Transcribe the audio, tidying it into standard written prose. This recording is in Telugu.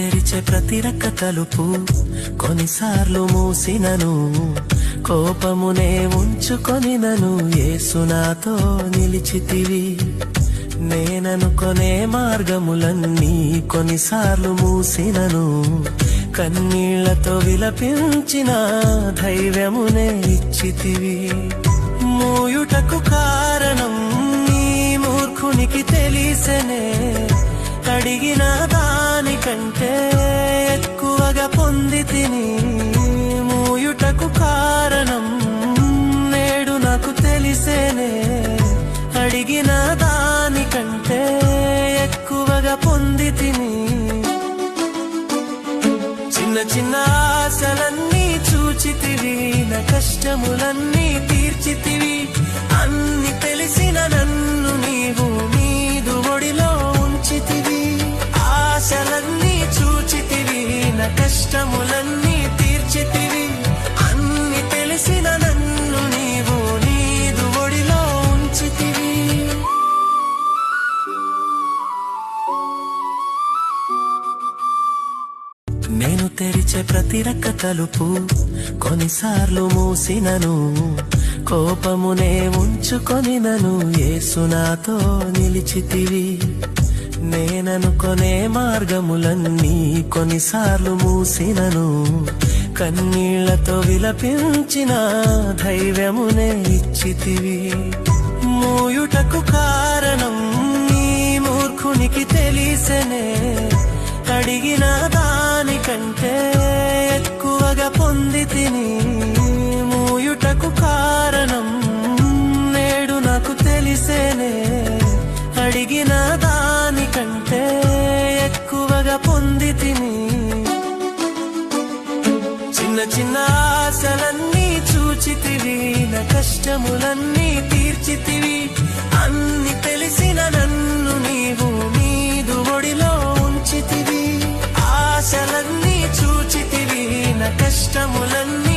తెరిచే ప్రతి రెక్క తలుపు కొన్నిసార్లు మూసినను, కోపమునే ఉంచుకొని నను యేసు నాతో నిలిచితివి. నేననుకొనే మార్గములన్నీ కొన్నిసార్లు మూసినను, కన్నీళ్లతో విలపించిన ధైర్యమునే ఇచ్చితివి. మూయుటకు కారణం నీ మూర్ఖునికి తెలిసెనే, అడిగిన దానికంటే ఎక్కువగా పొందితిని. మూయుటకు కారణం నేడు నాకు తెలిసేనే, అడిగిన దానికంటే ఎక్కువగా పొందితిని. చిన్న చిన్న ఆశలన్నీ చూచితివి, నా కష్టములన్నీ తీర్చితివి. అన్ని తెలిసిన నన్ను నీవు నీదు ఒడిలో ఉంచితివి. ఆశలన్నీ చూచితివి, నా కష్టములన్నీ తీర్చితివి. అన్ని తెలిసిన నన్ను నీవు నీదు ఒడిలో ఉంచితివి. నేను తెరిచే ప్రతి రెక్క తలుపు కొన్నిసార్లు మూసినను, కోపమునే ఉంచుకొని నను యేసు నాతో నిలిచితివి. నేననుకొనే మార్గములన్నీ కొన్నిసార్లు మూసినను, కన్నీళ్లతో విలపించిన ధైర్యమునే ఇచ్చితివి. మూయుటకు కారణం నీ మూర్ఖునికి తెలిసెనే, అడిగిన దానికంటే ఎక్కువగా పొందితిని. మూయుటకు కారణం నేడు నాకు తెలిసేనే, అడిగిన దానికంటే ఎక్కువగా పొందితిని. చిన్న చిన్న ఆశలన్నీ చూచితివి, నా కష్టములన్నీ తీర్చితివి. అన్ని తెలిసిన నన్ను నీవు నీదు ఒడిలో ఉంచితివి. ఆశలన్నీ చూచితివి, నా కష్టములన్నీ